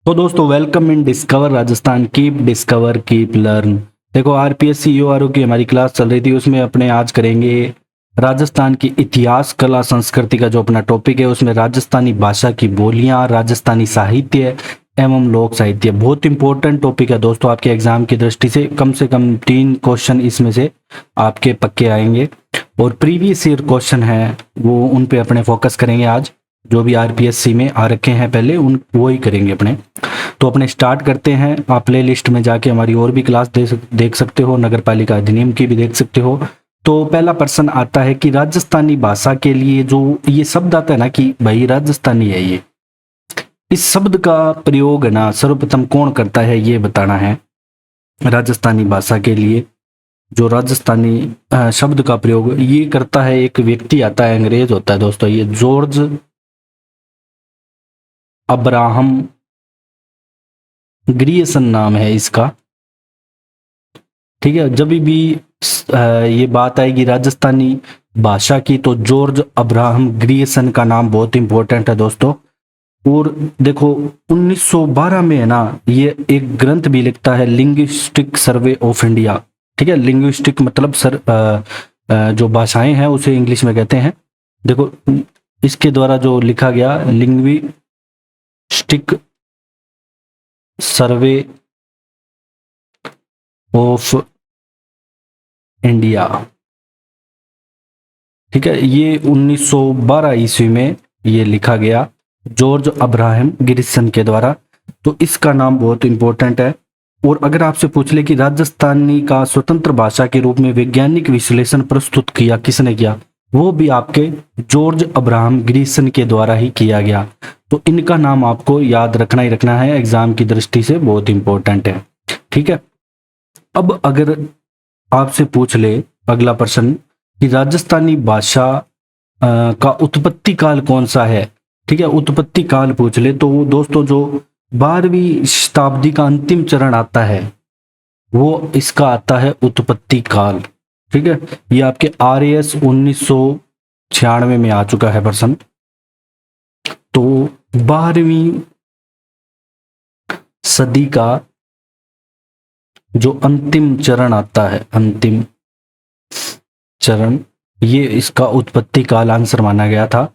तो दोस्तों welcome in discover Rajasthan. Keep discover keep learn. देखो आरपीएससी यूआरओ की हमारी क्लास चल रही थी, उसमें अपने आज करेंगे राजस्थान की इतिहास कला संस्कृति का जो अपना टॉपिक है, उसमें राजस्थानी भाषा की बोलियां, राजस्थानी साहित्य एवं लोक साहित्य। बहुत इंपॉर्टेंट टॉपिक है दोस्तों, आपके एग्जाम की दृष्टि से कम 3 क्वेश्चन इसमें से आपके पक्के आएंगे और प्रीवियस ईयर क्वेश्चन है वो उन पे अपने फोकस करेंगे। आज जो भी आरपीएससी में आ रखे हैं पहले उन वो ही करेंगे अपने। तो अपने स्टार्ट करते हैं। आप प्ले लिस्ट में जाके हमारी और भी क्लास देख सकते हो, नगर पालिका अधिनियम की भी देख सकते हो। तो पहला प्रश्न आता है कि राजस्थानी भाषा के लिए जो ये शब्द आता है ना कि भाई राजस्थानी है, ये इस शब्द का प्रयोग है ना सर्वप्रथम कौन करता है ये बताना है। राजस्थानी भाषा के लिए जो राजस्थानी शब्द का प्रयोग ये करता है एक व्यक्ति आता है, अंग्रेज होता है दोस्तों, ये जॉर्ज अब्राहम ग्रियसन नाम है इसका। ठीक है, जब भी ये बात आएगी राजस्थानी भाषा की तो जॉर्ज अब्राहम ग्रियसन का नाम बहुत इंपॉर्टेंट है दोस्तों। और देखो 1912 में है ना ये एक ग्रंथ भी लिखता है, लिंग्विस्टिक सर्वे ऑफ इंडिया। ठीक है, लिंग्विस्टिक मतलब जो भाषाएं हैं उसे इंग्लिश में कहते हैं। देखो इसके द्वारा जो लिखा गया लिंग्विस्टिक सर्वे ऑफ इंडिया, ठीक है, ये 1912 ईस्वी में ये लिखा गया जॉर्ज अब्राहम ग्रियसन के द्वारा। तो इसका नाम बहुत इंपॉर्टेंट है। और अगर आपसे पूछ ले कि राजस्थानी का स्वतंत्र भाषा के रूप में वैज्ञानिक विश्लेषण प्रस्तुत किया किसने किया, वो भी आपके जॉर्ज अब्राहम ग्रियसन के द्वारा ही किया गया। तो इनका नाम आपको याद रखना ही रखना है, एग्जाम की दृष्टि से बहुत इंपॉर्टेंट है। ठीक है, अब अगर आपसे पूछ ले अगला प्रश्न कि राजस्थानी भाषा का उत्पत्ति काल कौन सा है। ठीक है, उत्पत्ति काल पूछ ले तो दोस्तों जो 12वीं शताब्दी का अंतिम चरण आता है वो इसका आता है उत्पत्ति काल। ठीक है, ये आपके आरएएस 1996 में आ चुका है प्रश्न। तो 12वीं सदी का जो अंतिम चरण आता है, अंतिम चरण, ये इसका उत्पत्ति काल आंसर माना गया था।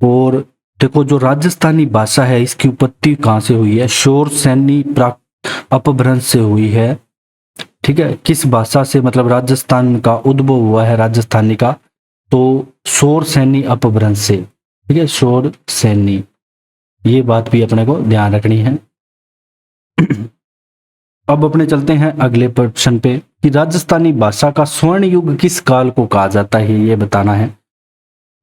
और देखो जो राजस्थानी भाषा है इसकी उत्पत्ति कहाँ से हुई है, शोर सैनी अपभ्रंश से हुई है। ठीक है, किस भाषा से मतलब राजस्थान का उद्भव हुआ है राजस्थानी का, तो शोर सैनी अपभ्रंश से। ठीक है, शोर सैनी, ये बात भी अपने को ध्यान रखनी है। अब अपने चलते हैं अगले प्रश्न पे कि राजस्थानी भाषा का स्वर्ण युग किस काल को कहा जाता है, ये बताना है।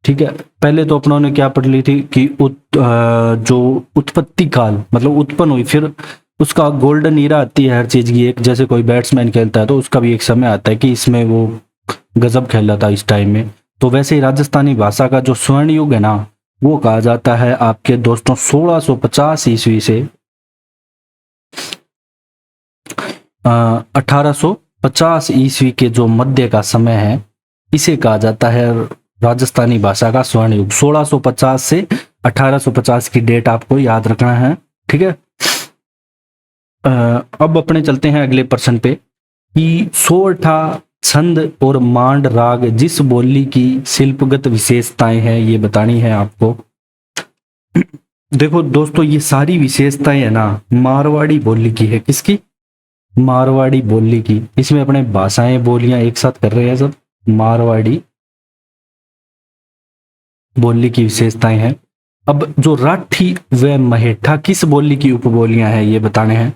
ठीक है, पहले तो अपनों ने क्या पढ़ ली थी कि जो उत्पत्ति काल मतलब उत्पन्न हुई, फिर उसका गोल्डन ईरा आती है हर चीज की। एक जैसे कोई बैट्समैन खेलता है तो उसका भी एक समय आता है कि इसमें वो गजब खेला था इस टाइम में। तो वैसे ही राजस्थानी भाषा का जो स्वर्ण युग है ना वो कहा जाता है आपके दोस्तों 1650 ईस्वी से 1850 ईस्वी के जो मध्य का समय है इसे कहा जाता है राजस्थानी भाषा का स्वर्ण युग। 1650 से 1850 की डेट आपको याद रखना है। ठीक है, अब अपने चलते हैं अगले प्रश्न पे कि सोरठा छंद और मांड राग जिस बोली की शिल्पगत विशेषताएं हैं ये बतानी है आपको। देखो दोस्तों ये सारी विशेषताएं है ना मारवाड़ी बोली की है। किसकी? मारवाड़ी बोली की। इसमें अपने भाषाएं बोलियां एक साथ कर रहे हैं सब। मारवाड़ी बोली की विशेषताएं हैं। अब जो राठी व महेठा किस बोली की उपबोलियां हैं ये बताने हैं।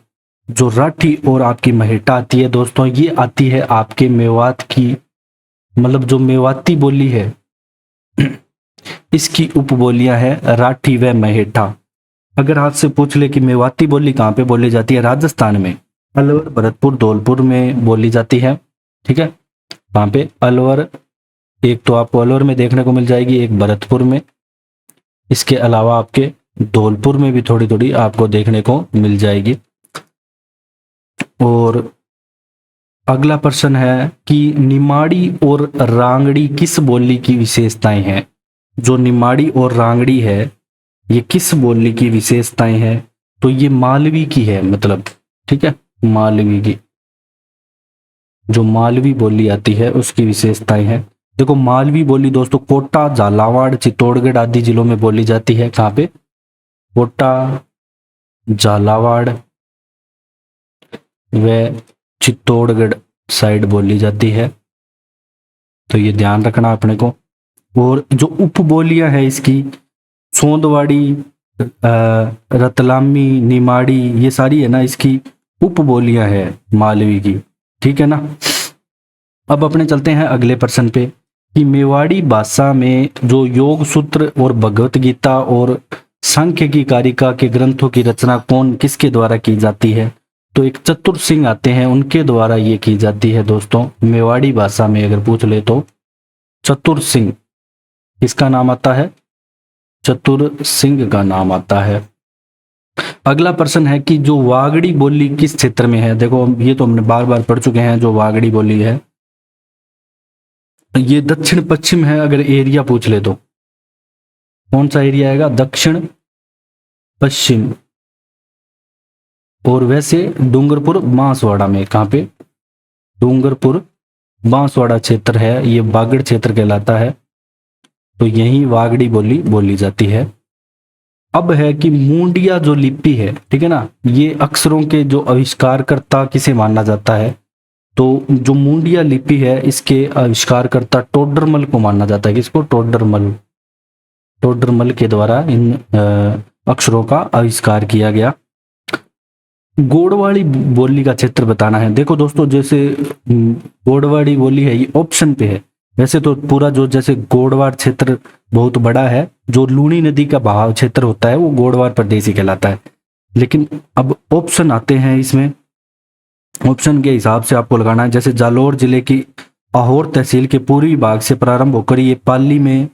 जो राठी और आपकी महेठा आती है दोस्तों ये आती है आपके मेवात की, मतलब जो मेवाती बोली है इसकी उपबोलियां है राठी व महेठा। अगर आपसे पूछ ले कि मेवाती बोली कहाँ पे बोली जाती है, राजस्थान में अलवर, भरतपुर, धौलपुर में बोली जाती है। ठीक है, वहां पे अलवर, एक तो आपको अलवर में देखने को मिल जाएगी, एक भरतपुर में, इसके अलावा आपके धौलपुर में भी थोड़ी थोड़ी आपको देखने को मिल जाएगी। और अगला प्रश्न है कि निमाड़ी और रांगड़ी किस बोली की विशेषताएं हैं। जो निमाड़ी और रांगड़ी है ये किस बोली की विशेषताएं हैं तो ये मालवी की है, मतलब ठीक है, मालवी की, जो मालवी बोली आती है उसकी विशेषताएं हैं। देखो मालवी बोली दोस्तों कोटा, झालावाड़, चित्तौड़गढ़ आदि जिलों में बोली जाती है। कहाँ पे? कोटा, झालावाड़ व चित्तौड़गढ़ साइड बोली जाती है, तो ये ध्यान रखना अपने को। और जो उपबोलियां है इसकी, सोंदवाड़ी, रतलामी, निमाड़ी, ये सारी है ना इसकी उपबोलियां है मालवी की, ठीक है ना। अब अपने चलते हैं अगले प्रश्न पे कि मेवाड़ी भाषा में जो योग सूत्र और भगवत गीता और सांख्य की कारिका के ग्रंथों की रचना कौन किसके द्वारा की जाती है? तो एक चतुर सिंह आते हैं, उनके द्वारा ये की जाती है दोस्तों। मेवाड़ी भाषा में अगर पूछ ले तो चतुर सिंह, किसका नाम आता है? चतुर सिंह का नाम आता है। अगला प्रश्न है कि जो वागड़ी बोली किस क्षेत्र में है? देखो ये तो हमने बार बार पढ़ चुके हैं, जो वागड़ी बोली है ये दक्षिण पश्चिम है। अगर एरिया पूछ ले तो कौन सा एरिया आएगा? दक्षिण पश्चिम। और वैसे डूंगरपुर बांसवाड़ा में, कहाँ पे? डूंगरपुर बांसवाड़ा क्षेत्र है, ये बागड़ क्षेत्र कहलाता है, तो यही वागड़ी बोली बोली जाती है। अब है कि मुंडिया जो लिपि है, ठीक है ना, ये अक्षरों के जो आविष्कारकर्ता किसे माना जाता है? तो जो मुंडिया लिपि है इसके आविष्कारकर्ता टोडरमल को माना जाता है। किसको? टोडरमल। टोडरमल के द्वारा इन अक्षरों का आविष्कार किया गया। गोड़वाड़ी बोली का क्षेत्र बताना है। देखो दोस्तों जैसे गोड़वाड़ी बोली है ये ऑप्शन पे है, वैसे तो पूरा जो जैसे गोड़वाड़ क्षेत्र बहुत बड़ा है, जो लूनी नदी का बहाव क्षेत्र होता है वो गोड़वाड़ प्रदेश ही कहलाता है। लेकिन अब ऑप्शन आते हैं इसमें, ऑप्शन के हिसाब से आपको लगाना है। जैसे जालौर जिले की आहोर तहसील के पूर्वी भाग से प्रारंभ होकर ये पाली में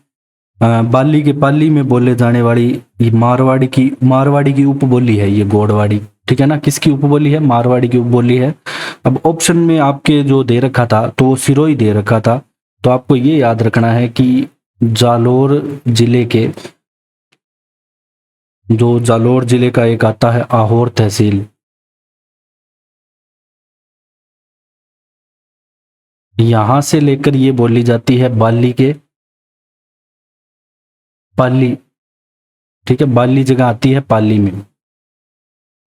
बाली के पाली में बोले जाने वाली ये मारवाड़ी की उपबोली है ये गोड़वाड़ी, ठीक है ना। किसकी उपबोली है? मारवाड़ी की उपबोली है। अब ऑप्शन में आपके जो दे रखा था तो वो सिरोही दे रखा था, तो आपको ये याद रखना है कि जालौर जिले के, जो जालौर जिले का एक आता है आहोर तहसील, यहां से लेकर ये बोली जाती है बाली के पाली, ठीक है, बाली जगह आती है पाली में,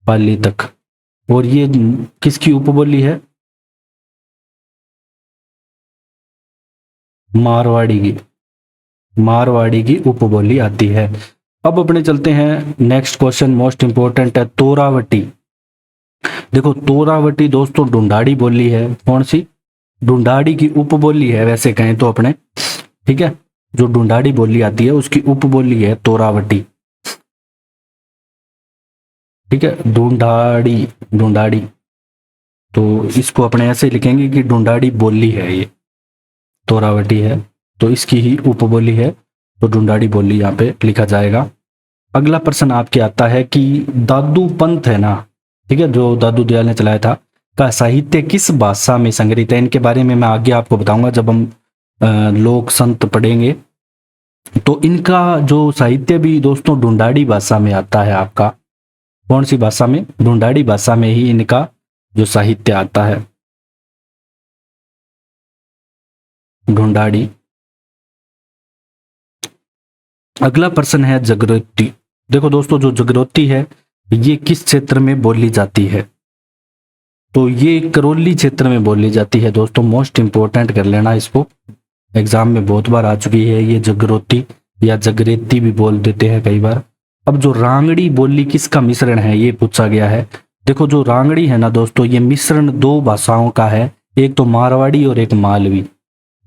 पाली तक। और ये किसकी उपबोली है? मारवाड़ी की, मारवाड़ी की उपबोली आती है। अब अपने चलते हैं नेक्स्ट क्वेश्चन, मोस्ट इंपोर्टेंट है तोरावटी। देखो तोरावटी दोस्तों ढूंढाड़ी बोली है। कौन सी? ढूंढाड़ी की उपबोली है वैसे कहें तो अपने, ठीक है। जो ढूंढाड़ी बोली आती है उसकी उपबोली है तोरावटी, ठीक है। ढूंढाड़ी, ढूंढाड़ी, तो इसको अपने ऐसे लिखेंगे कि ढूंढाड़ी बोली है ये, तोरावटी है तो इसकी ही उपबोली है, तो ढूंढाड़ी बोली यहाँ पे लिखा जाएगा। अगला प्रश्न आपके आता है कि दादू पंथ है ना, ठीक है, जो दादू दयाल ने चलाया था, का साहित्य किस भाषा में संग्रहित है? इनके बारे में मैं आगे आपको बताऊंगा जब हम लोक संत पढ़ेंगे। तो इनका जो साहित्य भी दोस्तों ढूंढाड़ी भाषा में आता है आपका। कौन सी भाषा में? ढूंढाड़ी भाषा में ही इनका जो साहित्य आता है, ढूंढाड़ी। अगला प्रश्न है जगरोती। देखो दोस्तों जो जगरोती है ये किस क्षेत्र में बोली जाती है? तो ये करौली क्षेत्र में बोली जाती है दोस्तों, मोस्ट इंपोर्टेंट कर लेना इसको, एग्जाम में बहुत बार आ चुकी है ये जगरोती, या जगरेती भी बोल देते हैं कई बार। अब जो रांगड़ी बोली किसका मिश्रण है ये पूछा गया है। देखो जो रांगड़ी है ना दोस्तों ये मिश्रण दो भाषाओं का है, एक तो मारवाड़ी और एक मालवी।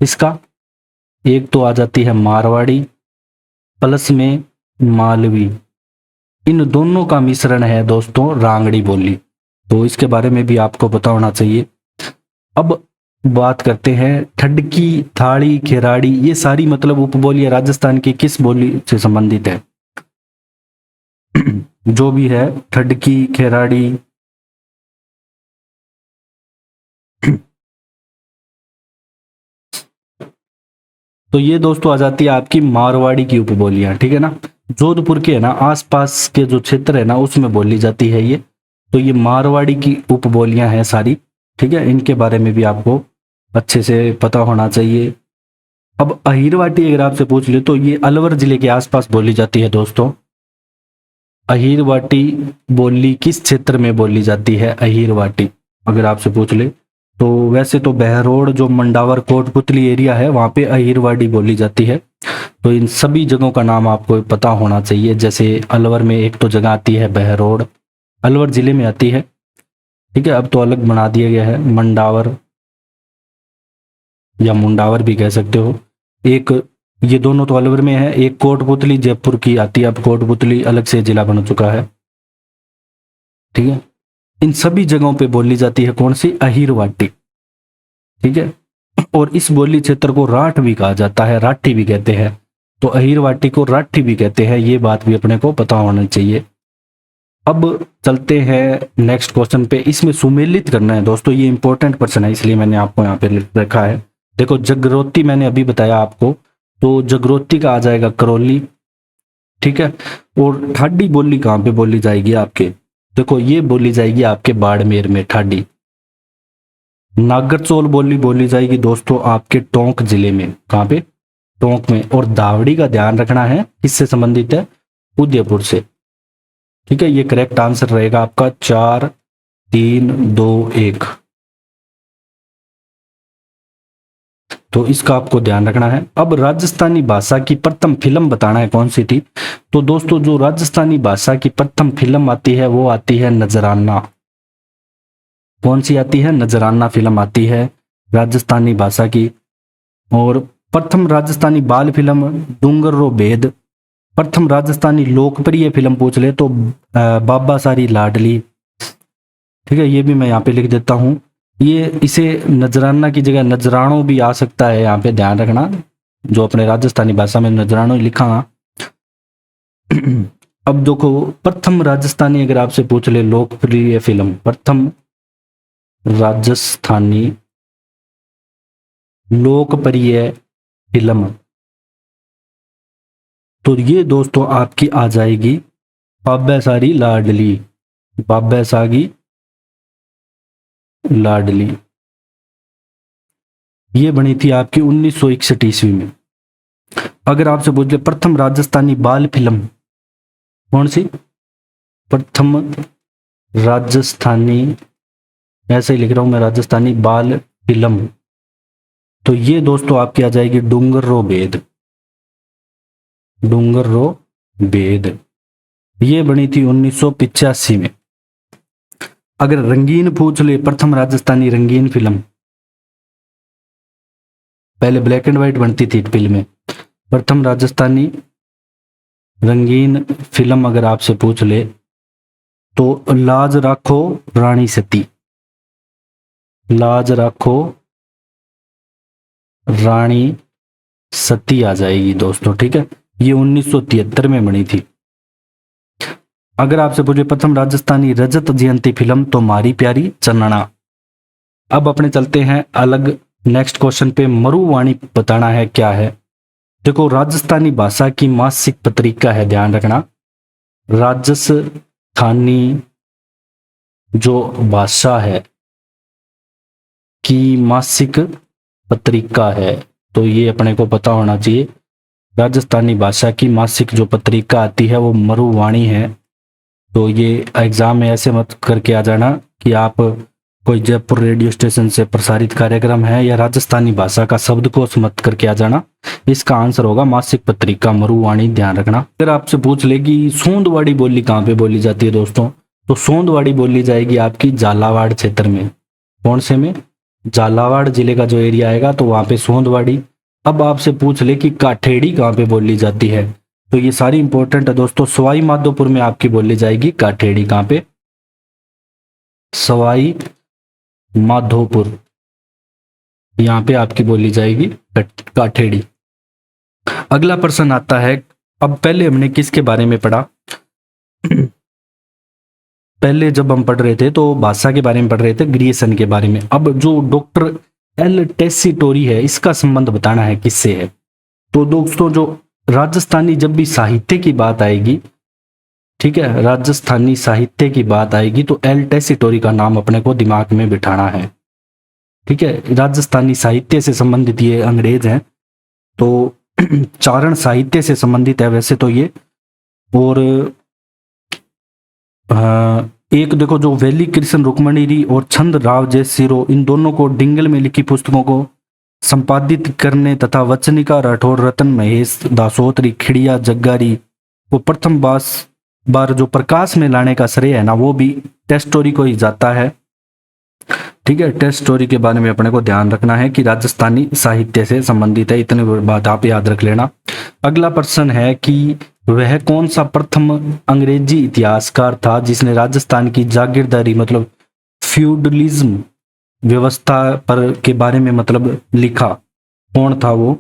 इसका एक तो आ जाती है मारवाड़ी प्लस में मालवी, इन दोनों का मिश्रण है दोस्तों रांगड़ी बोली, तो इसके बारे में भी आपको पता होना चाहिए। अब बात करते हैं ठडकी, थाड़ी, खेराड़ी, ये सारी मतलब उपबोलियां राजस्थान की किस बोली से संबंधित है? जो भी है ठडकी, खेराड़ी, तो ये दोस्तों आ जाती है आपकी मारवाड़ी की उपबोलियां, ठीक है ना। जोधपुर के है ना आसपास के जो क्षेत्र है ना उसमें बोली जाती है ये। तो ये मारवाड़ी की उपबोलियां हैं सारी, ठीक है, इनके बारे में भी आपको अच्छे से पता होना चाहिए। अब अहीरवाटी अगर आपसे पूछ ले तो ये अलवर जिले के आसपास बोली जाती है दोस्तों। अहीरवाटी बोली किस क्षेत्र में बोली जाती है? अहीरवाटी अगर आपसे पूछ ले तो वैसे तो बहरोड जो मंडावर कोटपुतली एरिया है वहां पे अहीरवाड़ी बोली जाती है। तो इन सभी जगहों का नाम आपको पता होना चाहिए। जैसे अलवर में एक तो जगह आती है बहरोड, अलवर जिले में आती है, ठीक है, अब तो अलग बना दिया गया है, मंडावर या मुंडावर भी कह सकते हो। एक ये दोनों तो अलवर में है, एक कोटपुतली जयपुर की आती है, अब कोटपुतली अलग से जिला बन चुका है, ठीक है। इन सभी जगहों पे बोली जाती है कौन सी? अहीरवाटी, ठीक है। और इस बोली क्षेत्र को राठ भी कहा जाता है, राठी भी कहते हैं। तो अहीरवाटी को राठी भी कहते हैं, ये बात भी अपने को पता होना चाहिए। अब चलते हैं नेक्स्ट क्वेश्चन पे। इसमें सुमेलित करना है दोस्तों, ये इंपॉर्टेंट क्वेश्चन है इसलिए मैंने आपको यहाँ पे लिख रखा है। देखो जगरोती मैंने अभी बताया आपको, तो जगरोती का आ जाएगा करौली, ठीक है। और ठाडी बोली कहाँ पे बोली जाएगी आपके? देखो ये बोली जाएगी आपके बाड़मेर में ठाडी। नागरचौल बोली बोली जाएगी दोस्तों आपके टोंक जिले में, कहाँ पे? टोंक में। और दावड़ी का ध्यान रखना है, किससे संबंधित है? उदयपुर से, ठीक है। ये करेक्ट आंसर रहेगा आपका 4 3 2 1। तो इसका आपको ध्यान रखना है। अब राजस्थानी भाषा की प्रथम फिल्म बताना है कौन सी थी। तो दोस्तों जो राजस्थानी भाषा की प्रथम फिल्म आती है वो आती है नजराना। कौन सी आती है? नजराना फिल्म आती है राजस्थानी भाषा की। और प्रथम राजस्थानी बाल फिल्म डूंगरो भेद। प्रथम राजस्थानी लोकप्रिय फिल्म पूछ ले तो बाबा सारी लाडली, ठीक है, ये भी मैं यहाँ पे लिख देता हूँ। ये इसे नजराना की जगह नजरानो भी आ सकता है, यहाँ पे ध्यान रखना, जो अपने राजस्थानी भाषा में नजरानो लिखा। अब देखो प्रथम राजस्थानी अगर आपसे पूछ ले लोकप्रिय फिल्म, प्रथम राजस्थानी लोकप्रिय फिल्म, तो ये दोस्तों आपकी आ जाएगी बाबा सारी लाडली। बाबा सागी लाडली, ये बनी थी आपकी 1961 ईस्वी में। अगर आपसे पूछ ले प्रथम राजस्थानी बाल फिल्म कौन सी? प्रथम राजस्थानी, ऐसे ही लिख रहा हूं मैं, राजस्थानी बाल फिल्म, तो ये दोस्तों आपकी आ जाएगी डूंगरो भेद। डूंगरो भेद, ये बनी थी 1985 में। अगर रंगीन पूछ ले प्रथम राजस्थानी रंगीन फिल्म, पहले ब्लैक एंड व्हाइट बनती थी फिल्में, प्रथम राजस्थानी रंगीन फिल्म अगर आपसे पूछ ले तो लाज राखो रानी सती। लाज राखो रानी सती आ जाएगी दोस्तों, ठीक है। ये 1973 में बनी थी। अगर आपसे पूछे प्रथम राजस्थानी रजत जयंती फिल्म तो मारी प्यारी चन्नना। अब अपने चलते हैं अलग नेक्स्ट क्वेश्चन पे। मरुवाणी बताना है क्या है। देखो राजस्थानी भाषा की मासिक पत्रिका है, ध्यान रखना, राजस्थानी जो भाषा है की मासिक पत्रिका है, तो ये अपने को पता होना चाहिए। राजस्थानी भाषा की मासिक जो पत्रिका आती है वो मरुवाणी है। तो ये एग्जाम में ऐसे मत करके आ जाना कि आप कोई जयपुर रेडियो स्टेशन से प्रसारित कार्यक्रम है या राजस्थानी भाषा का शब्दकोश मत करके आ जाना। इसका आंसर होगा मासिक पत्रिका मरुवाणी, ध्यान रखना। अगर आपसे पूछ ले कि सोंदवाड़ी बोली कहाँ पे बोली जाती है दोस्तों, तो सोंदवाड़ी बोली जाएगी आपकी झालावाड़ क्षेत्र में। कौन से में? झालावाड़ जिले का जो एरिया आएगा तो वहां पे सोंदवाड़ी। अब आपसे पूछ ले कि काठेड़ी कहाँ पे बोली जाती है, तो ये सारी इंपॉर्टेंट है दोस्तों। सवाई माधोपुर में आपकी बोली जाएगी काठेड़ी। कहाँ पे? सवाई माधोपुर, यहाँ पे आपकी बोली जाएगी काठेड़ी। अगला प्रश्न आता है, अब पहले हमने किसके बारे में पढ़ा? पहले जब हम पढ़ रहे थे तो भाषा के बारे में पढ़ रहे थे, ग्रियर्सन के बारे में। अब जो डॉक्टर एल टेसीटोरी है, इसका संबंध बताना है किससे है। तो दोस्तों जो राजस्थानी जब भी साहित्य की बात आएगी, ठीक है, राजस्थानी साहित्य की बात आएगी तो एल टेसीटोरी का नाम अपने को दिमाग में बिठाना है। ठीक है, राजस्थानी साहित्य से संबंधित ये अंग्रेज हैं, तो चारण साहित्य से संबंधित है वैसे तो ये। और एक देखो जो वेली कृष्ण रुक्मणी और छंद राव जयसिरो, इन दोनों को डिंगल में लिखी पुस्तकों को संपादित करने तथा वचनिका राठौर रतन महेश दासोत्री खिड़िया जग्गारी को प्रथम बार जो प्रकाश में लाने का श्रेय है ना, वो भी टेस्टोरी को ही जाता है। ठीक है, टेस्टोरी के बारे में अपने को ध्यान रखना है कि राजस्थानी साहित्य से संबंधित है, इतनी बात आप याद रख लेना। अगला प्रश्न है कि वह कौन सा प्रथम अंग्रेजी इतिहासकार था जिसने राजस्थान की जागीरदारी मतलब फ्यूडलिज्म व्यवस्था पर के बारे में मतलब लिखा। कौन था वो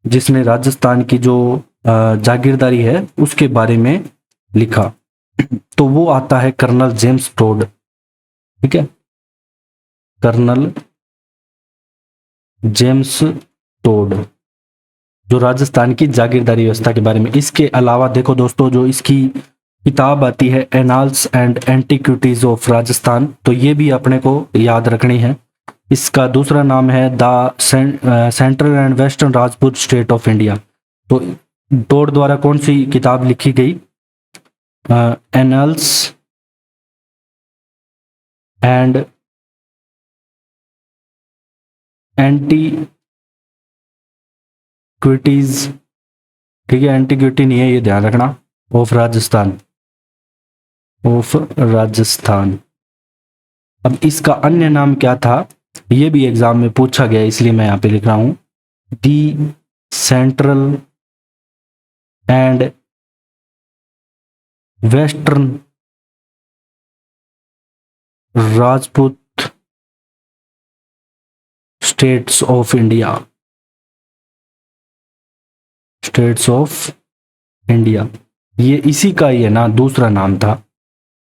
जिसने राजस्थान की जो जागीरदारी है उसके बारे में लिखा? तो वो आता है कर्नल जेम्स टोड। ठीक है, कर्नल जेम्स टोड, जो राजस्थान की जागीरदारी व्यवस्था के बारे में। इसके अलावा देखो दोस्तों, जो इसकी किताब आती है annals and antiquities of Rajasthan, तो ये भी अपने को याद रखनी है। इसका दूसरा नाम है the central and western Rajput state of India. तो टोड द्वारा कौन सी किताब लिखी गई? एनाल्स एंड एंटीक्विटीज, ठीक है, एंटीक्विटी नहीं है ये ध्यान रखना, ऑफ राजस्थान, ऑफ राजस्थान। अब इसका अन्य नाम क्या था ये भी एग्जाम में पूछा गया, इसलिए मैं यहां पे लिख रहा हूं the central and western Rajput states of India, states of India, ये इसी का ही है ना, दूसरा नाम था।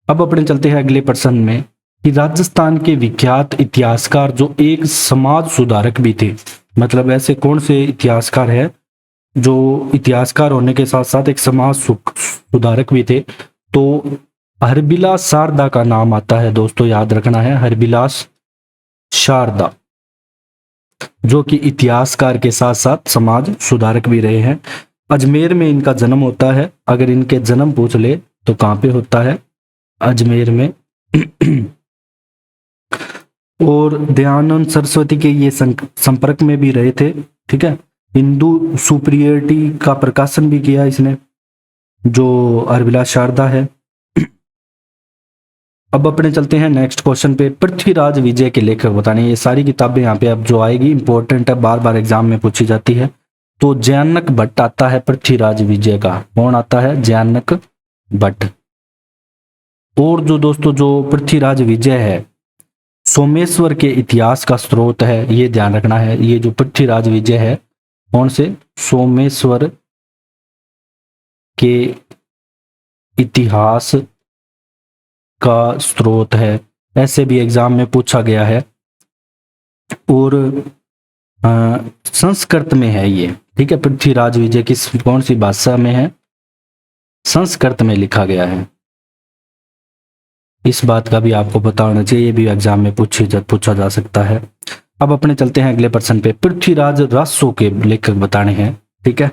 अब अपने चलते हैं अगले प्रश्न में कि राजस्थान के विख्यात इतिहासकार जो एक समाज सुधारक भी थे, मतलब ऐसे कौन से इतिहासकार है जो इतिहासकार होने के साथ साथ एक समाज सुधारक भी थे? तो हरबिलास शारदा का नाम आता है दोस्तों, याद रखना है, हरबिलास शारदा, जो कि इतिहासकार के साथ साथ समाज सुधारक भी रहे हैं। अजमेर में इनका जन्म होता है। अगर इनके जन्म पूछ ले तो कहाँ पे होता है? अजमेर में। और दयानंद सरस्वती के ये संपर्क में भी रहे थे। ठीक है, हिंदू सुपीरियरिटी का प्रकाशन भी किया इसने, जो हरबिलास शारदा है। अब अपने चलते हैं नेक्स्ट क्वेश्चन पे। पृथ्वीराज विजय के लेखक बताने। ये सारी किताबें यहाँ पे अब जो आएगी इंपॉर्टेंट है, बार बार एग्जाम में पूछी जाती है। तो जयानक भट्ट आता है पृथ्वीराज विजय का। कौन आता है? जयानक भट्ट। और जो दोस्तों जो पृथ्वीराज विजय है सोमेश्वर के इतिहास का स्रोत है, ये ध्यान रखना है। ये जो पृथ्वीराज विजय है कौन से? सोमेश्वर के इतिहास का स्रोत है, ऐसे भी एग्जाम में पूछा गया है। और संस्कृत में है ये। ठीक है, पृथ्वीराज विजय किस कौन सी भाषा में है? संस्कृत में लिखा गया है। इस बात का भी आपको पता होना चाहिए, ये भी एग्जाम में पूछा जा सकता है। अब अपने चलते हैं अगले प्रश्न पे। पृथ्वीराज रासो के लेखक बताने हैं। ठीक है,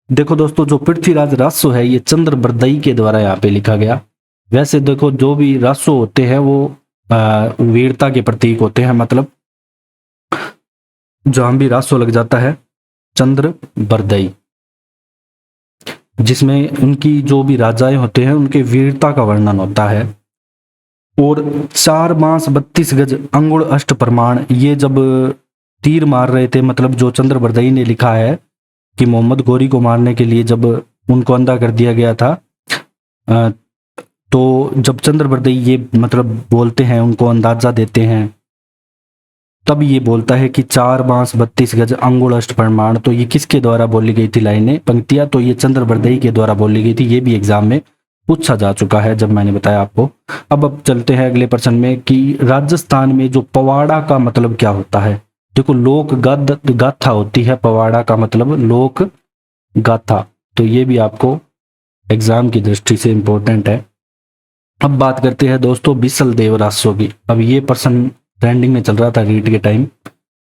देखो दोस्तों जो पृथ्वीराज रासो है ये चंद्र बरदई के द्वारा यहाँ पे लिखा गया। वैसे देखो जो भी रासो होते हैं वो वीरता के प्रतीक होते हैं, मतलब जहां भी रासो लग जाता है चंद्र बरदई, जिसमें उनकी जो भी राजाएं होते हैं उनके वीरता का वर्णन होता है। और 4 बांस 32 गज अंगुल अष्ट प्रमाण, ये जब तीर मार रहे थे, मतलब जो चंद्र बरदई ने लिखा है कि मोहम्मद गौरी को मारने के लिए जब उनको अंधा कर दिया गया था, तो जब चंद्र बरदई ये मतलब बोलते हैं, उनको अंदाजा देते हैं, तब ये बोलता है कि 4 बांस 32 गज अंगुल अष्ट प्रमाण। तो ये किसके द्वारा बोली गई थी लाइनें, पंक्तियां? तो ये चंद्र बरदई के द्वारा बोली गई थी। ये भी एग्जाम में पूछा जा चुका है, जब मैंने बताया आपको। अब चलते हैं अगले प्रश्न में कि राजस्थान में जो पवाड़ा का मतलब क्या होता है? देखो लोक गाथा होती है, पवाड़ा का मतलब लोक गाथा। तो ये भी आपको एग्जाम की दृष्टि से इंपॉर्टेंट है। अब बात करते हैं दोस्तों बिसल देव रासो की। अब ये पर्सन ट्रेंडिंग में चल रहा था रीट के टाइम,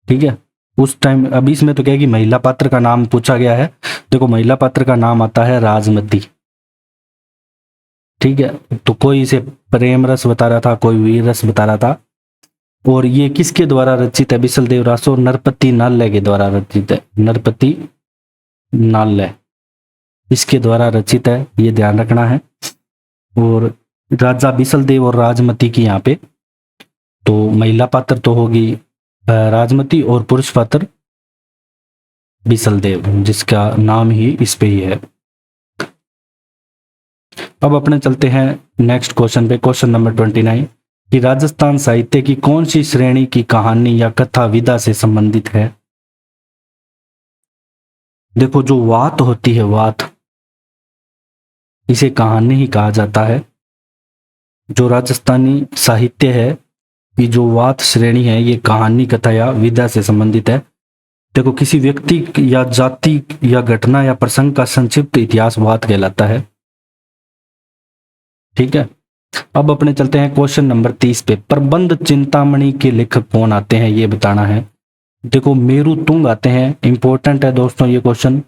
ठीक है, उस टाइम। अब इसमें तो क्या है कि महिला पात्र का नाम पूछा गया है। देखो महिला पात्र का नाम आता है राजमती, ठीक है। तो कोई इसे प्रेम रस बता रहा था, कोई वीर रस बता रहा था। और ये किसके द्वारा रचित है? बिसल देव रासो नरपति नाल्य के द्वारा रचित है। नरपति नाल्य इसके द्वारा रचित है, ये ध्यान रखना है। और राजा बिसल देव और राजमती की यहाँ पे तो महिला पात्र तो होगी राजमती और पुरुष पात्र बिसल देव, जिसका नाम ही इस पे ही है। अब अपने चलते हैं नेक्स्ट क्वेश्चन पे, क्वेश्चन नंबर 29 कि राजस्थान साहित्य की कौन सी श्रेणी की कहानी या कथा विधा से संबंधित है? देखो जो वात होती है, वात, इसे कहानी ही कहा जाता है। जो राजस्थानी साहित्य है, ये जो वात श्रेणी है, ये कहानी कथा या विधा से संबंधित है। देखो किसी व्यक्ति या जाति या घटना या प्रसंग का संक्षिप्त इतिहास वात कहलाता है, ठीक है। अब अपने चलते हैं क्वेश्चन नंबर 30 पे। प्रबंध चिंतामणि के लेखक कौन आते हैं, ये बताना है। देखो मेरु तुंग आते हैं, इंपॉर्टेंट है दोस्तों ये क्वेश्चन,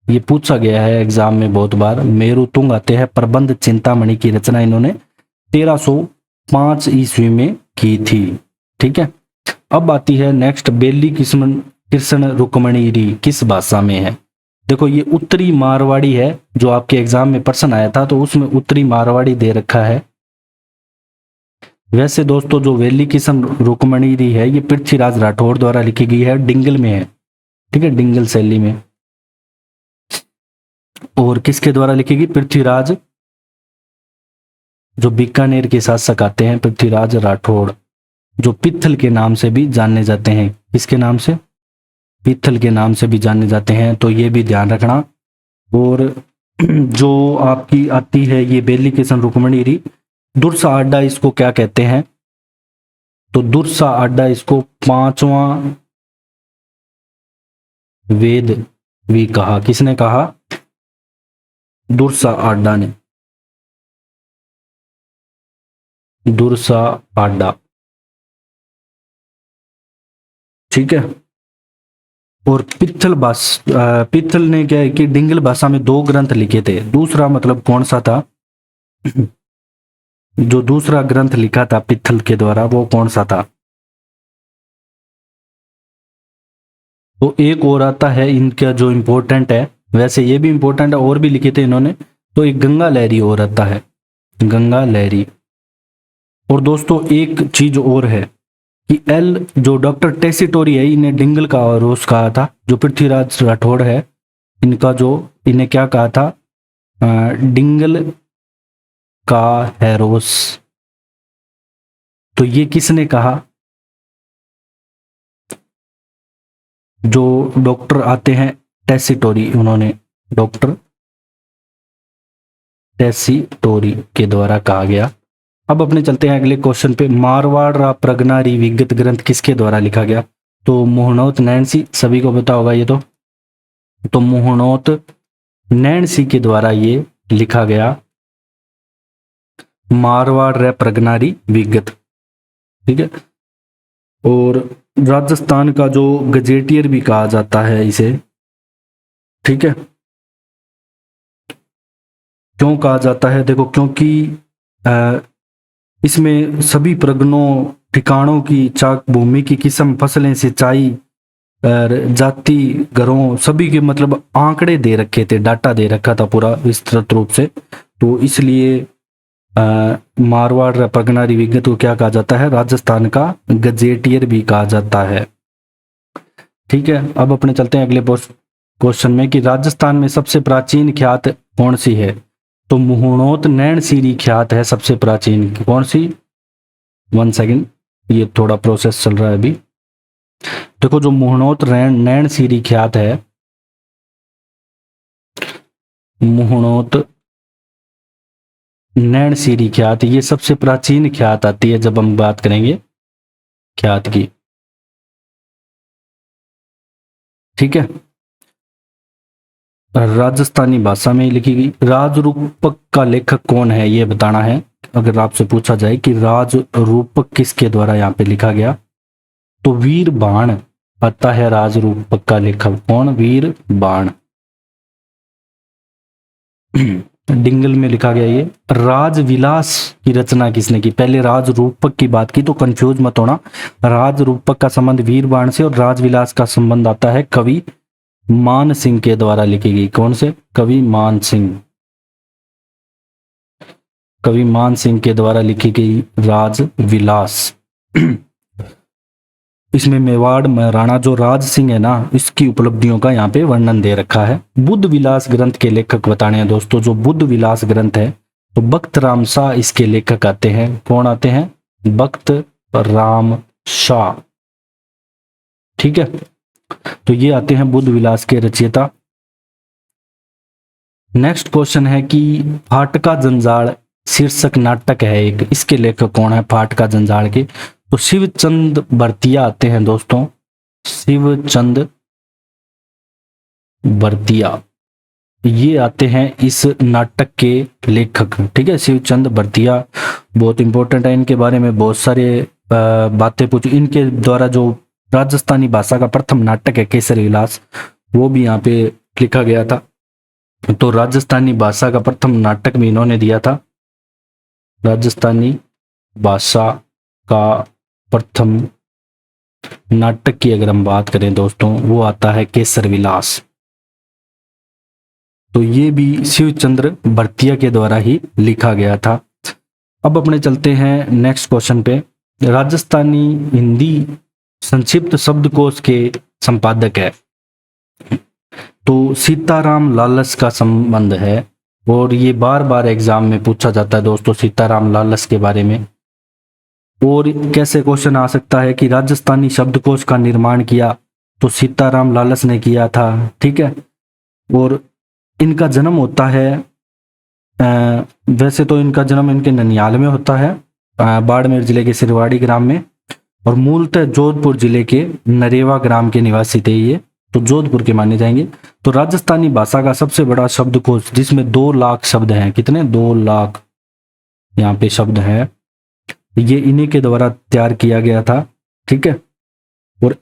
ये पूछा गया है एग्जाम में बहुत बार। मेरु तुंग आते हैं। प्रबंध चिंतामणि की रचना इन्होंने 1305 ईस्वी में की थी, ठीक है। अब आती है नेक्स्ट, बेली कृष्ण रुक्मणी किस भाषा में है? देखो ये उत्तरी मारवाड़ी है, जो आपके एग्जाम में प्रश्न आया था तो उसमें उत्तरी मारवाड़ी दे रखा है। वैसे दोस्तों जो वेली किशन रुक्मणी है, ये पृथ्वीराज राठौड़ द्वारा लिखी गई है, डिंगल में है, ठीक है, डिंगल शैली में। और किसके द्वारा लिखी गई? पृथ्वीराज, जो बीकानेर के शासक आते हैं, पृथ्वीराज राठौड़, जो पित्थल के नाम से भी जाने जाते हैं। किसके नाम से? पित्थल के नाम से भी जाने जाते हैं, तो ये भी ध्यान रखना। और जो आपकी आती है ये बेली किशन रुक्मणी, दुर्सा आड्डा इसको क्या कहते हैं? तो दुर्सा आड्डा इसको पांचवा वेद भी कहा। किसने कहा? दुर्सा आड्डा ने, दुर्सा आड्डा, ठीक है। और पित्थल ने क्या है कि डिंगल भाषा में 2 ग्रंथ लिखे थे। दूसरा मतलब कौन सा था? जो दूसरा ग्रंथ लिखा था पित्थल के द्वारा, वो कौन सा था? तो एक और आता है इनका जो इंपॉर्टेंट है, वैसे ये भी इंपॉर्टेंट है, और भी लिखे थे इन्होंने। तो एक गंगा लहरी और आता है, गंगा लहरी। और दोस्तों एक चीज और है कि एल जो डॉक्टर टेसिटोरी है, इन्हें डिंगल का रोज कहा था। जो पृथ्वीराज राठौड़ है, इनका जो इन्हें क्या कहा था? डिंगल का हैरोस। तो ये किसने कहा? जो डॉक्टर आते हैं टेसिटोरी, उन्होंने, डॉक्टर टेसिटोरी के द्वारा कहा गया। अब अपने चलते हैं अगले क्वेश्चन पे। मारवाड़ रा प्रगनारी विगत ग्रंथ किसके द्वारा लिखा गया? तो मोहनोत नैणसी, सभी को पता होगा ये तो मोहनोत नैणसी के द्वारा ये लिखा गया, मारवाड़ रा प्रगनारी विगत, ठीक है। और राजस्थान का जो गजेटियर भी कहा जाता है इसे, ठीक है। क्यों कहा जाता है? देखो क्योंकि इसमें सभी प्रगणों, ठिकानों की, चाक भूमि की किस्म, फसलें, सिंचाई, जाति, घरों, सभी के मतलब आंकड़े दे रखे थे, डाटा दे रखा था पूरा विस्तृत रूप से। तो इसलिए मारवाड़ प्रगनारी विगत को क्या कहा जाता है? राजस्थान का गजेटियर भी कहा जाता है, ठीक है। अब अपने चलते हैं अगले क्वेश्चन में कि राजस्थान में सबसे प्राचीन ख्यात कौन सी है? तो मुहुणोत नैणसीरी ख्यात है सबसे प्राचीन। कौन सी? 1 सेकेंड, ये थोड़ा प्रोसेस चल रहा है अभी। देखो जो मुहुणोत नैणसीरी ख्यात है, मुहुणोत नैणसीरी ख्यात, ये सबसे प्राचीन ख्यात आती है जब हम बात करेंगे ख्यात की, ठीक है। राजस्थानी भाषा में लिखी गई। राजरूपक का लेखक कौन है ये बताना है। अगर आपसे पूछा जाए कि राजरूपक किसके द्वारा यहाँ पे लिखा गया, तो वीर बाण आता है राजरूपक का लेखक कौन, वीर बाण। डिंगल में लिखा गया ये। राजविलास की रचना किसने की, पहले राजरूपक की बात की तो कंफ्यूज मत होना, राजरूपक का संबंध वीर बाण से और राजविलास का संबंध आता है कवि मान सिंह के द्वारा लिखी गई। कौन से, कवि मान सिंह, कवि मान सिंह के द्वारा लिखी गई राजविलास। इसमें मेवाड़ महाराणा जो राज सिंह है ना, इसकी उपलब्धियों का यहाँ पे वर्णन दे रखा है। बुद्ध विलास ग्रंथ के लेखक बताने हैं दोस्तों। जो बुद्ध विलास ग्रंथ है तो बख्त राम शाह इसके लेखक आते हैं। कौन आते हैं, बख्त राम शाह, ठीक है। तो ये आते हैं बुद्ध विलास के रचयिता। नेक्स्ट क्वेश्चन है कि फाटका जंजाल शीर्षक नाटक है एक, इसके लेखक कौन है फाटका जंजाल के, तो शिवचंद भरतिया आते हैं दोस्तों, शिवचंद भरतिया ये आते हैं इस नाटक के लेखक, ठीक है। शिवचंद भरतिया बहुत इंपॉर्टेंट है, इनके बारे में बहुत सारे बातें पूछी। इनके द्वारा जो राजस्थानी भाषा का प्रथम नाटक है केसरी विलास, वो भी यहाँ पे लिखा गया था। तो राजस्थानी भाषा का प्रथम नाटक भी इन्होंने दिया था। राजस्थानी भाषा का प्रथम नाटक की अगर हम बात करें दोस्तों, वो आता है केसर विलास। तो ये भी शिवचंद्र भरतिया के द्वारा ही लिखा गया था। अब अपने चलते हैं नेक्स्ट क्वेश्चन पे। राजस्थानी हिंदी संक्षिप्त शब्दकोश के संपादक है, तो सीताराम लालस का संबंध है, और ये बार बार एग्जाम में पूछा जाता है दोस्तों सीताराम लालस के बारे में। और कैसे क्वेश्चन आ सकता है कि राजस्थानी शब्दकोश का निर्माण किया तो सीताराम लालस ने किया था, ठीक है। और इनका जन्म होता है वैसे तो इनका जन्म इनके ननियाल में होता है, बाड़मेर जिले के सिरवाड़ी ग्राम में, और मूलतः जोधपुर जिले के नरेवा ग्राम के निवासी थे ये, तो जोधपुर के माने जाएंगे। तो राजस्थानी भाषा का सबसे बड़ा शब्दकोश जिसमें 2 लाख शब्द हैं, कितने, 2 लाख यहाँ पे शब्द हैं, ये इन्हीं के द्वारा तैयार किया गया था, ठीक है। और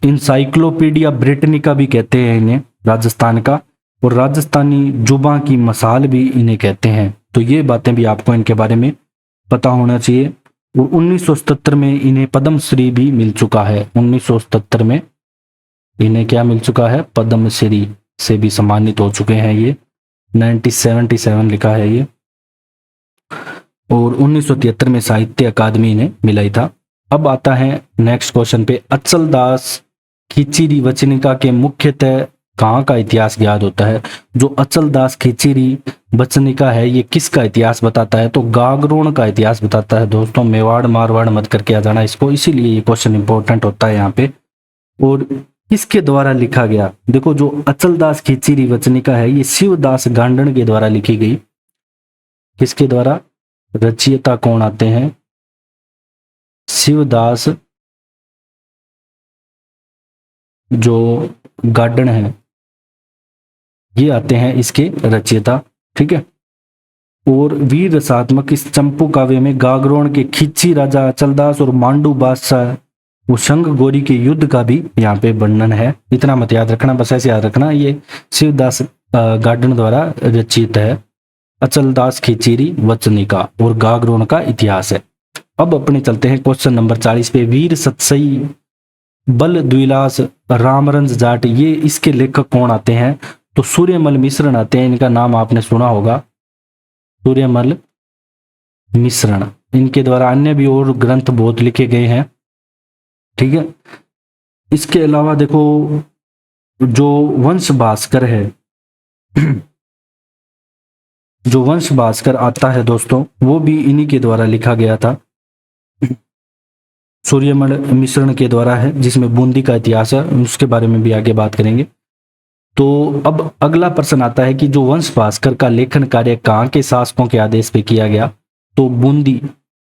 इंसाइक्लोपीडिया ब्रिटनिका भी कहते हैं इन्हें राजस्थान का, और राजस्थानी जुबां की मसाल भी इन्हें कहते हैं। तो ये बातें भी आपको इनके बारे में पता होना चाहिए। और 1977 में इन्हें पद्मश्री भी मिल चुका है। 1977 में इन्हें क्या मिल चुका है, पद्मश्री से भी सम्मानित हो चुके हैं ये। 1977 लिखा है ये। और 1973 में साहित्य अकादमी इन्हें मिला ही था। अब आता है नेक्स्ट क्वेश्चन पे। अचल दास खिचीरी वचनिका के मुख्यतः कहाँ का इतिहास ज्ञात होता है। जो अचल दास खिचीरी वचनिका है ये किसका इतिहास बताता है, तो गागरोन का इतिहास बताता है दोस्तों। मेवाड़ मारवाड़ मत करके आ जाना इसको, इसीलिए ये क्वेश्चन इंपॉर्टेंट होता है यहाँ पे। और किसके द्वारा लिखा गया, देखो जो अचल दास खिचीरी वचनिका है ये शिवदास गांडण के द्वारा लिखी गई। किसके द्वारा, रचयिता कौन आते हैं, शिवदास जो गार्डन है ये आते हैं इसके रचयिता, ठीक है। और वीर रसात्मक इस चंपू काव्य में गागरोन के खिची राजा अचलदास और मांडू बादशाह वो शंख गोरी के युद्ध का भी यहाँ पे वर्णन है। इतना मत याद रखना, बस ऐसे याद रखना, ये शिवदास गार्डन द्वारा रचित है। अचलदास खिचीरी वचनिका और गागरोन का इतिहास है। अब अपने चलते हैं क्वेश्चन नंबर 40 पे। वीर सतसई बल द्विलास रामरंज जाट ये इसके लेखक कौन आते हैं, तो सूर्यमल मिश्रण आते हैं। इनका नाम आपने सुना होगा, सूर्यमल मिश्रण। इनके द्वारा अन्य भी और ग्रंथ बहुत लिखे गए हैं, ठीक है। इसके अलावा देखो जो वंश भास्कर है जो वंश भास्कर आता है दोस्तों वो भी इन्हीं के द्वारा लिखा गया था, सूर्यमल मिश्रण के द्वारा है, जिसमें बूंदी का इतिहास है, उसके बारे में भी आगे बात करेंगे। तो अब अगला प्रश्न आता है कि जो वंश भास्कर का लेखन कार्य कहाँ के शासकों के आदेश पे किया गया, तो बूंदी,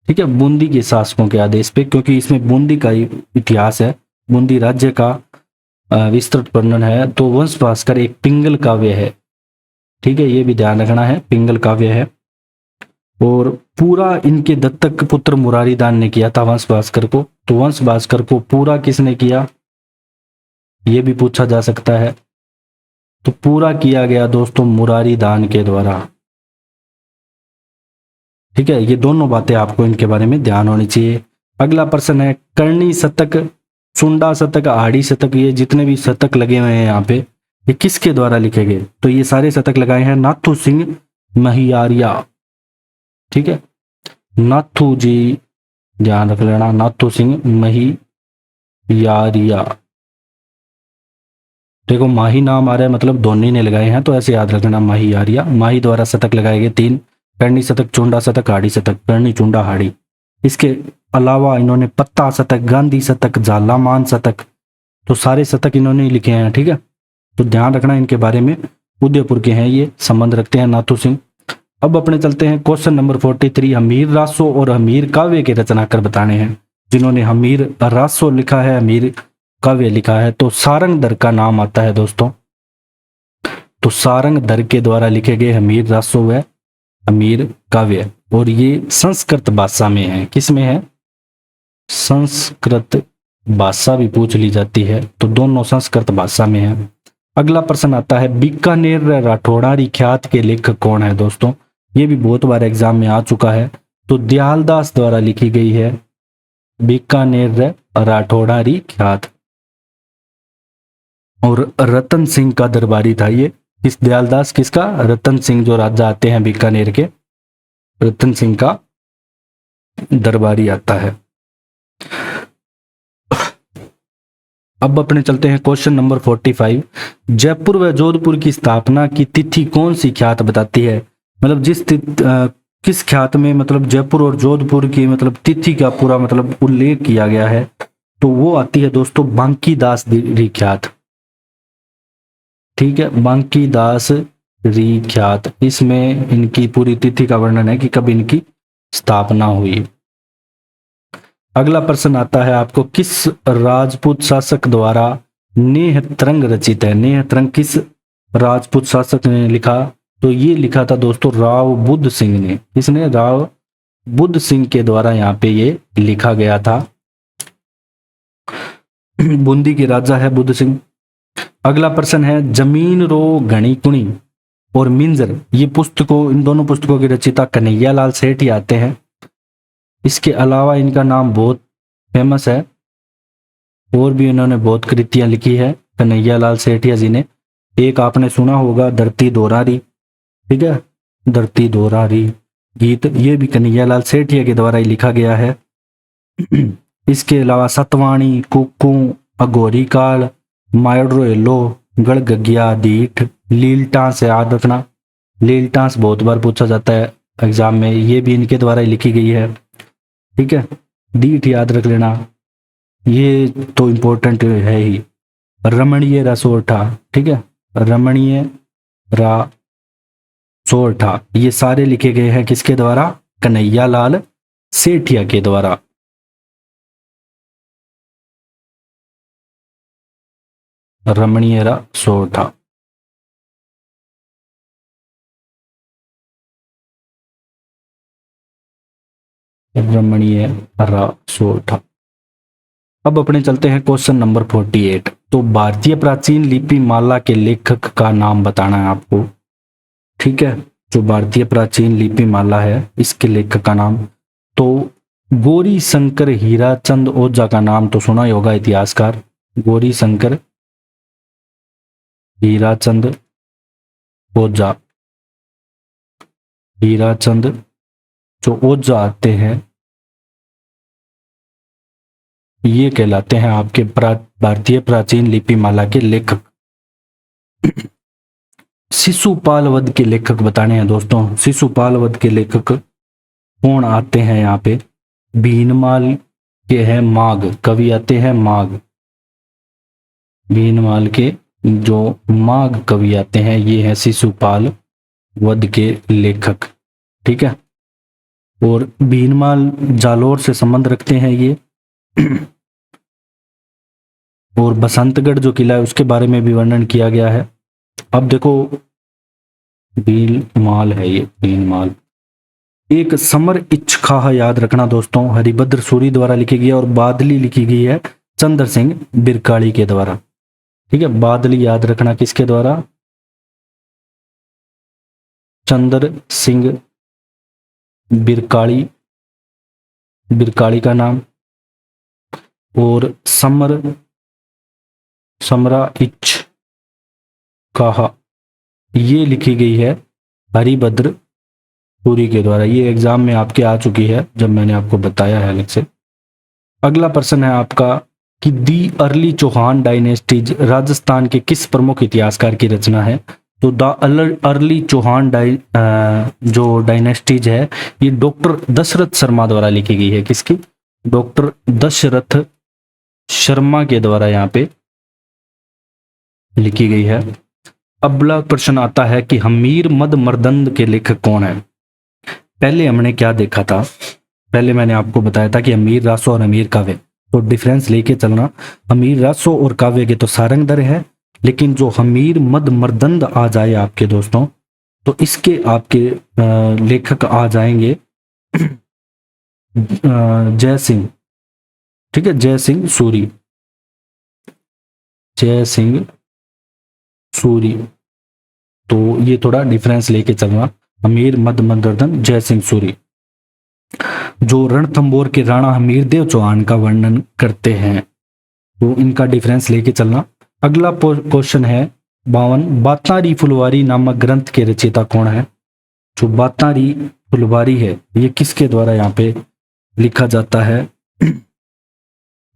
ठीक है, बूंदी के शासकों के आदेश पे, क्योंकि इसमें बूंदी का इतिहास है, बूंदी राज्य का विस्तृत वर्णन है। तो वंश भास्कर एक पिंगल काव्य है, ठीक है, ये भी ध्यान रखना है, पिंगल काव्य है। और पूरा इनके दत्तक पुत्र मुरारीदान ने किया था वंश भास्कर को। तो वंश भास्कर को पूरा किसने किया, ये भी पूछा जा सकता है। तो पूरा किया गया दोस्तों मुरारीदान के द्वारा, ठीक है। ये दोनों बातें आपको इनके बारे में ध्यान होनी चाहिए। अगला प्रश्न है करणी शतक, चुंडा शतक, आड़ी शतक, ये जितने भी शतक लगे हुए हैं यहाँ पे, ये किसके द्वारा लिखे गए? तो ये सारे शतक लगाए हैं नाथू सिंह महियारिया, ठीक है, नाथू जी, ध्यान रख लेना, नाथू सिंह महियारिया। देखो माही नाम आ रहा है, मतलब धोनी ने लगाए हैं, तो ऐसे याद रखना महियारिया। माही द्वारा शतक लगाए गए 3, करणी शतक, चुंडा शतक, हाड़ी शतक, करणी, चुंडा, हाड़ी। इसके अलावा इन्होंने पत्ता शतक, गांधी शतक, झालामान शतक, तो सारे शतक इन्होंने लिखे हैं, ठीक है। तो ध्यान रखना इनके बारे में, उदयपुर के हैं ये, संबंध रखते हैं नाथू सिंह। अब अपने चलते हैं क्वेश्चन नंबर 43। हमीर रासो और हमीर काव्य के रचनाकार बताने हैं। जिन्होंने हमीर रासो लिखा है, हमीर काव्य लिखा है, तो सारंगधर का नाम आता है दोस्तों। तो सारंगधर के द्वारा लिखे गए हमीर रासो व हमीर काव्य, और ये संस्कृत भाषा में है। किस में है? संस्कृत भाषा भी पूछ ली जाती है, तो दोनों संस्कृत भाषा में है। अगला प्रश्न आता है बीकानेर राठौड़ारी ख्यात के लेखक कौन है दोस्तों? ये भी बहुत बार एग्जाम में आ चुका है। तो दयालदास द्वारा लिखी गई है बीकानेर राठौड़ारी ख्यात। और रतन सिंह का दरबारी था ये। किस? दयालदास किसका? रतन सिंह, जो राजा आते हैं बीकानेर के, रतन सिंह का दरबारी आता है। अब अपने चलते हैं क्वेश्चन नंबर 45। जयपुर व जोधपुर की स्थापना की तिथि कौन सी ख्यात बताती है? मतलब किस ख्यात में मतलब जयपुर और जोधपुर की मतलब तिथि का पूरा मतलब उल्लेख किया गया है? तो वो आती है दोस्तों बांकीदास री ख्यात, ठीक है, बांकीदास री ख्यात। इसमें इनकी पूरी तिथि का वर्णन है कि कब इनकी स्थापना हुई। अगला प्रश्न आता है आपको किस राजपूत शासक द्वारा नेह तरंग रचित है? नेह तरंग किस राजपूत शासक ने लिखा? तो ये लिखा था दोस्तों राव बुद्ध सिंह ने। किसने? राव बुद्ध सिंह के द्वारा यहाँ पे ये लिखा गया था। बूंदी के राजा है बुद्ध सिंह। अगला प्रश्न है जमीन रो घनी कुणी और मिंजर, ये पुस्तकों, इन दोनों पुस्तकों के रचिता कन्हैयालाल सेठ आते हैं। इसके अलावा इनका नाम बहुत फेमस है, और भी इन्होंने बहुत कृतियां लिखी है कन्हैयालाल सेठिया जी ने। एक आपने सुना होगा धरती दोरारी, ठीक है, धरती दोरारी गीत, ये भी कन्हैयालाल सेठिया के द्वारा ही लिखा गया है। इसके अलावा सतवाणी, कुक्कू, अघोरी काल, मायड्रो एलो, गड़गगिया, दीठ, लीलटांस, याद रखना, लीलटांस बहुत बार पूछा जाता है एग्जाम में, ये भी इनके द्वारा ही लिखी गई है, ठीक है। दीठ याद रख लेना, ये तो इंपॉर्टेंट है ही। रमणीय रसोठा, ठीक है, रमणीय रसोठा, ये सारे लिखे गए हैं किसके द्वारा? कन्हैयालाल सेठिया के द्वारा। रमणीय रसोठा। रमणीय रसोठा। अब अपने चलते हैं क्वेश्चन नंबर 48। तो भारतीय प्राचीन लिपि माला के लेखक का नाम बताना है आपको, ठीक है। जो भारतीय प्राचीन लिपि माला है इसके लेखक का नाम, तो गौरी शंकर हीराचंद ओझा का नाम तो सुना ही होगा, इतिहासकार गौरी शंकर हीराचंद ओझा। हीराचंद जो ओझा आते हैं ये कहलाते हैं आपके भारतीय प्राचीन लिपि माला के लेखक। शिशुपाल वध के लेखक बताने हैं दोस्तों। शिशुपाल वध के लेखक कौन आते हैं यहाँ पे? भीनमाल के हैं माघ, कवि आते हैं माघ। भीनमाल के जो माघ कवि आते हैं ये हैं शिशुपाल वध के लेखक, ठीक है। और भीनमाल जालोर से संबंध रखते हैं ये। और बसंतगढ़ जो किला है उसके बारे में भी वर्णन किया गया है। अब देखो भीलमाल है, ये भीलमाल। एक समर इच्छखाह याद रखना दोस्तों, हरिभद्र सूरी द्वारा लिखी गई है, और बादली लिखी गई है चंद्र सिंह बिरकाड़ी के द्वारा। ठीक है, बादली याद रखना किसके द्वारा, चंद्र सिंह बिरकाड़ी, बिरकाड़ी का नाम। और समरा इच कहा, ये लिखी गई है हरिभद्र सूरी के द्वारा। ये एग्जाम में आपके आ चुकी है जब मैंने आपको बताया है अलग से। अगला प्रश्न है आपका कि the early Chauhan dynasties Rajasthan के किस प्रमुख इतिहासकार की रचना है। तो द अर्ली चौहान जो डायनेस्टीज है ये डॉक्टर दशरथ शर्मा द्वारा लिखी गई है। किसकी, डॉक्टर दशरथ शर्मा के द्वारा यहाँ पे लिखी गई है। अगला प्रश्न आता है कि हमीर मद मर्दंड के लेखक कौन है। पहले हमने क्या देखा था, पहले मैंने आपको बताया था कि हमीर रासो और हमीर काव्य, तो डिफरेंस लेके चलना। हमीर रासो और काव्य के तो सारंगधर है, लेकिन जो हमीर मद मर्दंड आ जाए आपके दोस्तों, तो इसके आपके लेखक आ जाएंगे जय सिंह। ठीक है, जय सिंह सूरी, जय सिंह सूरी। तो ये थोड़ा डिफरेंस लेके चलना, हमीर मद मर्दंड जय सिंह सूरी। जो रणथंबोर के राणा हमीरदेव चौहान का वर्णन करते हैं, तो इनका डिफरेंस लेके चलना। अगला क्वेश्चन है 52, बातारी फुलवारी नामक ग्रंथ के रचयिता कौन है। जो बातारी फुलवारी है ये किसके द्वारा यहाँ पे लिखा जाता है।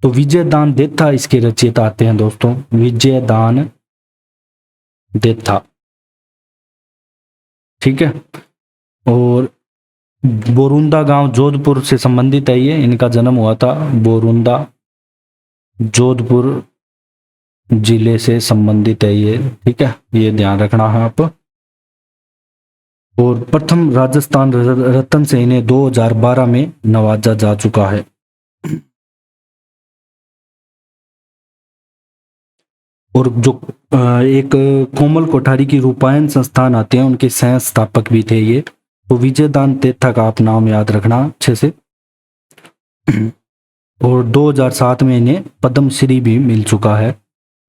तो विजयदान देथा इसके रचयिता आते हैं दोस्तों, विजयदान देथा। ठीक है, और बोरुंदा गांव जोधपुर से संबंधित है ये, इनका जन्म हुआ था बोरुंदा, जोधपुर जिले से संबंधित है ये। ठीक है, ये ध्यान रखना है आप। और प्रथम राजस्थान रत्न से इन्हें 2012 में नवाजा जा चुका है। और जो एक कोमल कोठारी की रूपायन संस्थान आते हैं, उनके सह स्थापक भी थे ये। तो विजयदान तेथा का आप नाम याद रखना अच्छे से। और 2007 में इन्हें पद्मश्री भी मिल चुका है।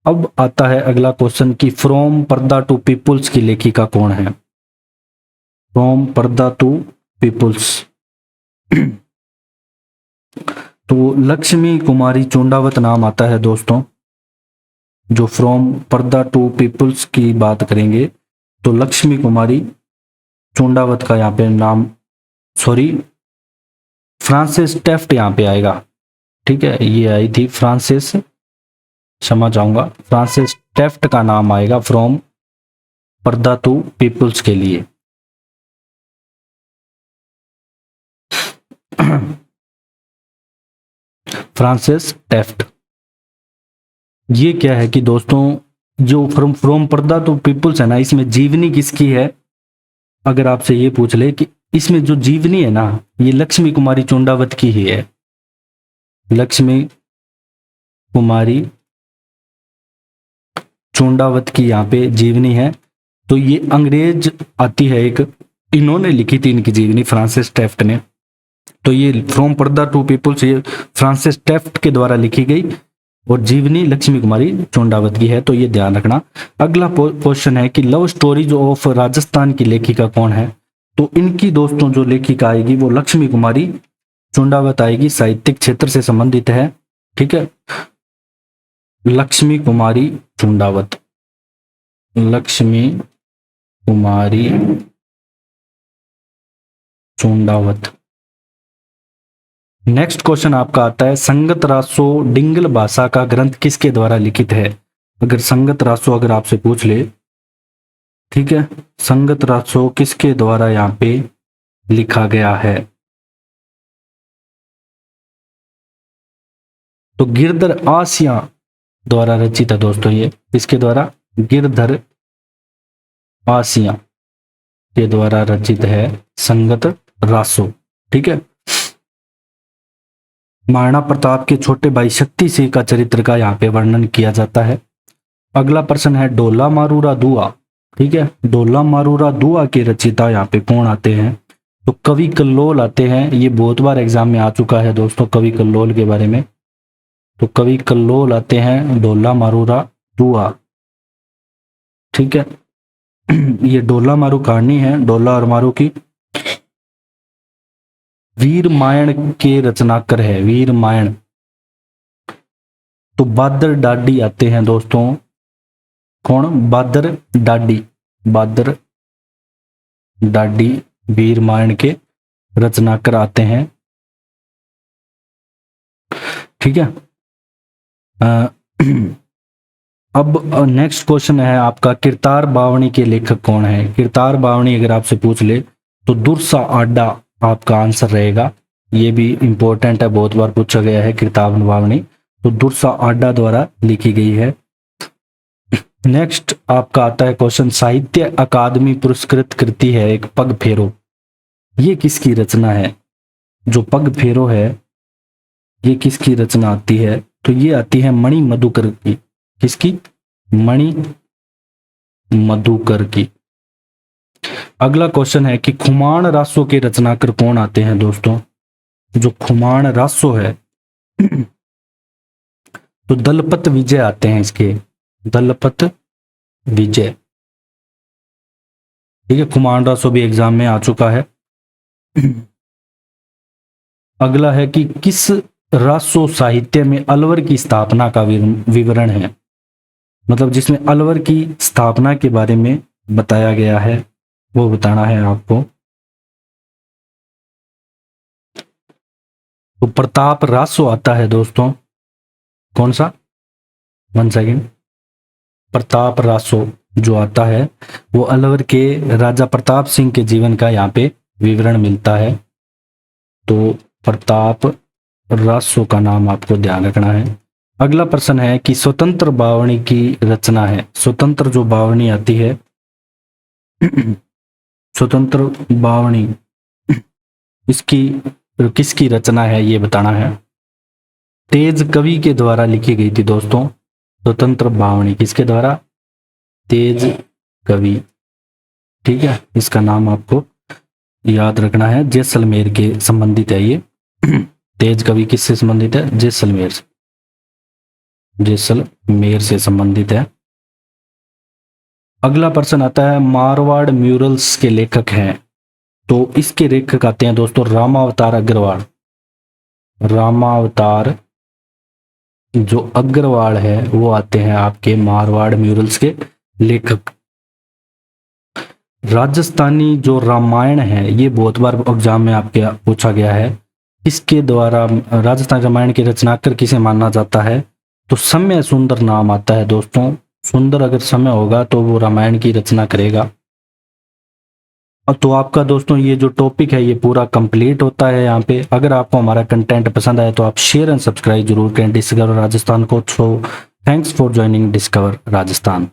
अब आता है अगला क्वेश्चन कि फ्रॉम पर्दा टू पीपुल्स की लेखिका कौन है। फ्रॉम पर्दा टू पीपुल्स, तो लक्ष्मी कुमारी चुंडावत नाम आता है दोस्तों। जो फ्रॉम पर्दा टू पीपुल्स की बात करेंगे तो लक्ष्मी कुमारी चुंडावत का यहाँ पे नाम, सॉरी फ्रांसिस टेफ्ट यहाँ पे आएगा। ठीक है, ये आई थी फ्रांसिस, क्षमा चाहूंगा, फ्रांसिस टेफ्ट का नाम आएगा फ्रॉम पर्दा टू पीपुल्स के लिए। Francis Taft. ये क्या है कि दोस्तों जो फ्रॉम पर्दा टू पीपुल्स है ना, इसमें जीवनी किसकी है। अगर आपसे ये पूछ ले कि इसमें जो जीवनी है ना, ये लक्ष्मी कुमारी चुंडावत की ही है। लक्ष्मी कुमारी चुंडावत की यहाँ पे जीवनी है। तो ये अंग्रेज आती है एक, इन्होंने लिखी थी इनकी जीवनी, फ्रांसिस टेफ्ट ने। तो ये फ्रॉम पर्दा टू पीपुल्स ये फ्रांसिस टेफ्ट के द्वारा लिखी गई, और जीवनी लक्ष्मी कुमारी चुंडावत की है, तो ये ध्यान रखना। अगला क्वेश्चन है कि लव स्टोरीज ऑफ राजस्थान की लेखिका कौन है। तो इनकी दोस्तों जो लेखिका आएगी वो लक्ष्मी कुमारी चुंडावत आएगी, साहित्यिक क्षेत्र से संबंधित है। ठीक है, लक्ष्मी कुमारी चुंडावत, लक्ष्मी कुमारी चुंडावत। नेक्स्ट क्वेश्चन आपका आता है संगत रासो डिंगल भाषा का ग्रंथ किसके द्वारा लिखित है। अगर संगत रासो अगर आपसे पूछ ले, ठीक है, संगत रासो किसके द्वारा यहाँ पे लिखा गया है। तो गिरधर आसिया द्वारा रचित है दोस्तों ये। किसके द्वारा, गिरधर आसिया के द्वारा रचित है संगत रासो। ठीक है, महाराणा प्रताप के छोटे भाई शक्ति सिंह का चरित्र का यहाँ पे वर्णन किया जाता है। अगला प्रश्न है ढोला मारूरा दुआ। ठीक है, ढोला मारूरा दुआ के रचयिता यहाँ पे कौन आते हैं? तो कवि कल्लोल आते हैं। ये बहुत बार एग्जाम में आ चुका है दोस्तों कवि कल्लोल के बारे में। तो कवि कल्लोल आते हैं ढोला मारूरा दुआ। ठीक है, ये ढोला मारू कहानी है, ढोला और मारू की। वीर मायण के रचनाकर है, वीर मायण। तो बादर डाडी आते हैं दोस्तों, कौन? बादर डाडी, बादर डाडी वीर मायण के रचनाकर आते हैं। ठीक है, अब नेक्स्ट क्वेश्चन है आपका किरतार बावणी के लेखक कौन है? किरतार बावणी अगर आपसे पूछ ले तो दुर्सा आडा आपका आंसर रहेगा। ये भी इंपॉर्टेंट है, बहुत बार पूछा गया है किरतार बावणी। तो दुर्सा आडा द्वारा लिखी गई है। नेक्स्ट आपका आता है क्वेश्चन साहित्य अकादमी पुरस्कृत कृति है एक पग फेरो। ये किसकी रचना है? जो पग फेरो है ये किसकी रचना आती है? तो ये आती है मणि मधुकर की। किसकी? मणि मधुकर की। अगला क्वेश्चन है कि खुमान रासो के रचनाकार कौन आते हैं दोस्तों? जो खुमान रासो है तो दलपत विजय आते हैं इसके, दलपत विजय। ठीक है, खुमान रासो भी एग्जाम में आ चुका है। अगला है कि किस रासो साहित्य में अलवर की स्थापना का विवरण है? मतलब जिसमें अलवर की स्थापना के बारे में बताया गया है, वो बताना है आपको। तो प्रताप रासो आता है दोस्तों, कौन सा? 1 सेकेंड। प्रताप रासो जो आता है वो अलवर के राजा प्रताप सिंह के जीवन का यहाँ पे विवरण मिलता है। तो प्रताप रासो का नाम आपको ध्यान रखना है। अगला प्रश्न है कि स्वतंत्र बावणी की रचना है। स्वतंत्र जो बावणी आती है स्वतंत्र बावणी इसकी किसकी रचना है ये बताना है। तेज कवि के द्वारा लिखी गई थी दोस्तों स्वतंत्र बावणी। किसके द्वारा? तेज कवि। ठीक है, इसका नाम आपको याद रखना है, जैसलमेर के संबंधित है ये। तेज कवि किससे संबंधित है? जैसलमेर से, जैसलमेर से संबंधित है। अगला प्रश्न आता है मारवाड़ म्यूरल्स के लेखक हैं। तो इसके लेखक आते हैं दोस्तों रामावतार अग्रवाल। रामावतार जो अग्रवाल है वो आते हैं आपके मारवाड़ म्यूरल्स के लेखक। राजस्थानी जो रामायण है ये बहुत बार एग्जाम में आपके पूछा गया है। इसके द्वारा राजस्थान रामायण के रचनाकार किसे माना जाता है? तो समय सुंदर नाम आता है दोस्तों। सुंदर अगर समय होगा तो वो रामायण की रचना करेगा। तो आपका दोस्तों ये जो टॉपिक है ये पूरा कंप्लीट होता है यहाँ पे। अगर आपको हमारा कंटेंट पसंद आए तो आप शेयर एंड सब्सक्राइब जरूर करें डिस्कवर राजस्थान को। So thanks for joining discover Rajasthan.